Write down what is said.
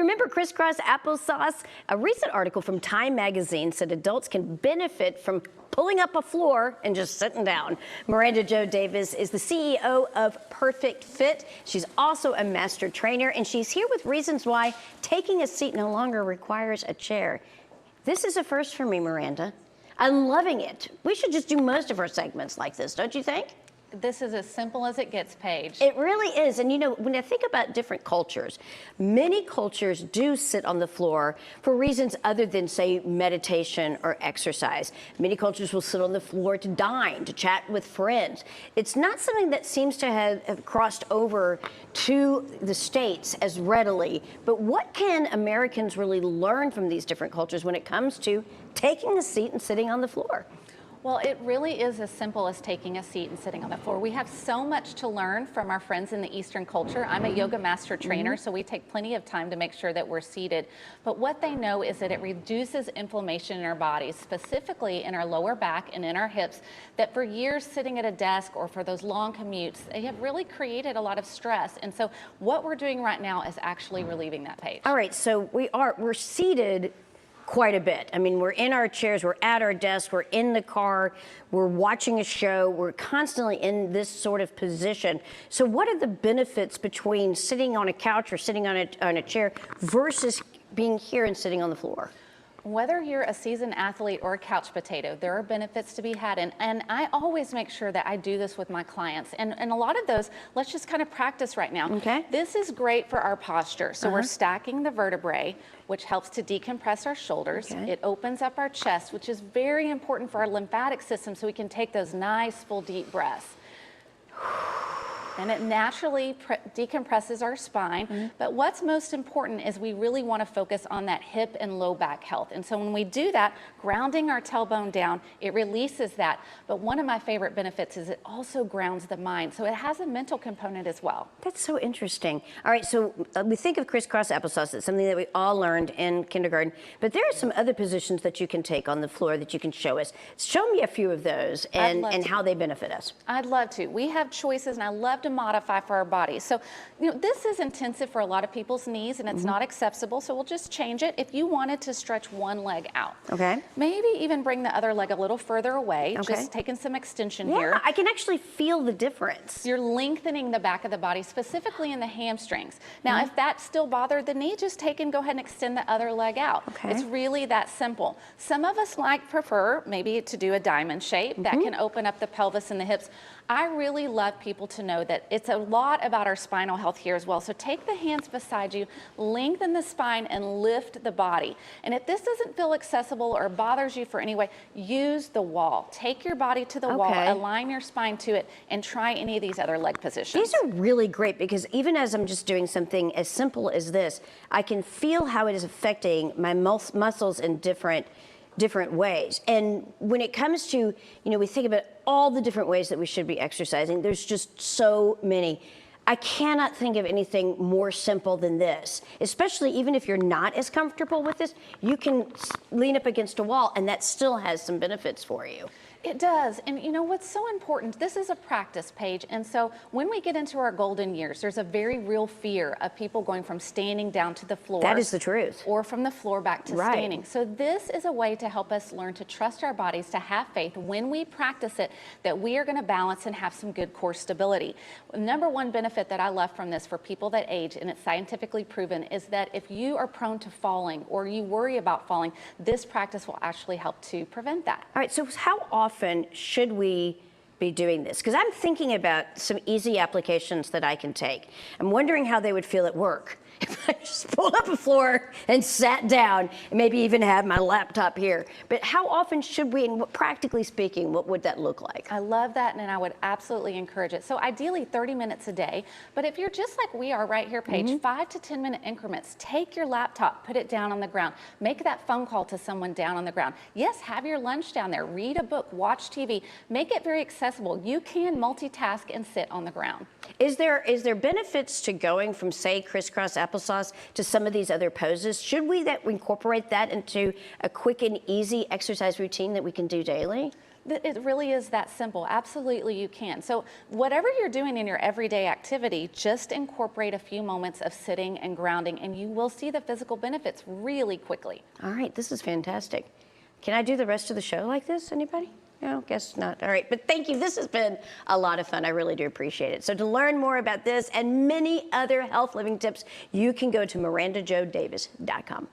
remember crisscross applesauce? A recent article from Time magazine said adults can benefit from pulling up a floor and just sitting down. Miranda Jo Davis is the CEO of Perfect Fit. She's also a master trainer, and she's here with reasons why taking a seat no longer requires a chair. This is a first for me, Miranda. I'm loving it. We should just do most of our segments like this, don't you think? This is as simple as it gets, Paige. It really is. And you know, when I think about different cultures, many cultures do sit on the floor for reasons other than, say, meditation or exercise. Many cultures will sit on the floor to dine, to chat with friends. It's not something that seems to have crossed over to the States as readily. But what can Americans really learn from these different cultures when it comes to taking a seat and sitting on the floor? Well, it really is as simple as taking a seat and sitting on the floor. We have so much to learn from our friends in the Eastern culture. I'm a yoga master trainer, so we take plenty of time to make sure that we're seated. But what they know is that it reduces inflammation in our bodies, specifically in our lower back and in our hips, that for years sitting at a desk or for those long commutes, they have really created a lot of stress. And so what we're doing right now is actually relieving that, Paige. All right, so we're seated quite a bit. I mean, we're in our chairs, we're at our desk, we're in the car, we're watching a show, we're constantly in this sort of position. So what are the benefits between sitting on a couch or sitting on a chair versus being here and sitting on the floor? Whether you're a seasoned athlete or a couch potato, there are benefits to be had. And I always make sure that I do this with my clients. And a lot of those, let's just kind of practice right now. Okay. This is great for our posture. So we're stacking the vertebrae, which helps to decompress our shoulders. Okay. It opens up our chest, which is very important for our lymphatic system so we can take those nice, full, deep breaths. And it naturally decompresses our spine. But what's most important is we really want to focus on that hip and low back health. And so when we do that, grounding our tailbone down, it releases that. But one of my favorite benefits is it also grounds the mind. So it has a mental component as well. That's so interesting. All right, so we think of crisscross applesauce. It's something that we all learned in kindergarten. But there are some other positions that you can take on the floor that you can show us. Show me a few of those and how they benefit us. I'd love to. We have choices, and I love to modify for our bodies. So, you know, this is intensive for a lot of people's knees, and it's not acceptable, so we'll just change it. If you wanted to stretch one leg out, maybe even bring the other leg a little further away, just taking some extension here. I can actually feel the difference. You're lengthening the back of the body, specifically in the hamstrings. Now, if that still bothered the knee, just take and go ahead and extend the other leg out. It's really that simple. Some of us prefer maybe to do a diamond shape that can open up the pelvis and the hips. I really love people to know that it's a lot about our spinal health here as well. So take the hands beside you, lengthen the spine, and lift the body. And if this doesn't feel accessible or bothers you for any way, use the wall. Take your body to the wall, align your spine to it, and try any of these other leg positions. These are really great because even as I'm just doing something as simple as this, I can feel how it is affecting my muscles in different ways. And when it comes to, you know, we think about all the different ways that we should be exercising, there's just so many. I cannot think of anything more simple than this, especially even if you're not as comfortable with this, you can lean up against a wall and that still has some benefits for you. It does. And you know what's so important, this is a practice, Paige. And so when we get into our golden years, there's a very real fear of people going from standing down to the floor. That is the truth. Or from the floor back to standing. So this is a way to help us learn to trust our bodies, to have faith when we practice it, that we are going to balance and have some good core stability. Number one benefit that I love from this for people that age, and it's scientifically proven, is that if you are prone to falling or you worry about falling, this practice will actually help to prevent that. All right, so how often should we be doing this? Because I'm thinking about some easy applications that I can take. I'm wondering how they would feel at work if I just pulled up a floor and sat down and maybe even have my laptop here. But how often should we, and practically speaking, what would that look like? I love that, and I would absolutely encourage it. So ideally 30 minutes a day, but if you're just like we are right here, Paige, 5 to 10 minute increments, take your laptop, put it down on the ground, make that phone call to someone down on the ground. Yes, have your lunch down there, read a book, watch TV, make it very accessible. You can multitask and sit on the ground. Is there benefits to going from, say, crisscross applesauce to some of these other poses? Should we incorporate that into a quick and easy exercise routine that we can do daily? It really is that simple. Absolutely, you can. So whatever you're doing in your everyday activity, just incorporate a few moments of sitting and grounding, and you will see the physical benefits really quickly. All right, this is fantastic. Can I do the rest of the show like this? Anybody? No, guess not. All right, but thank you. This has been a lot of fun. I really do appreciate it. So to learn more about this and many other health living tips, you can go to mirandajodavis.com.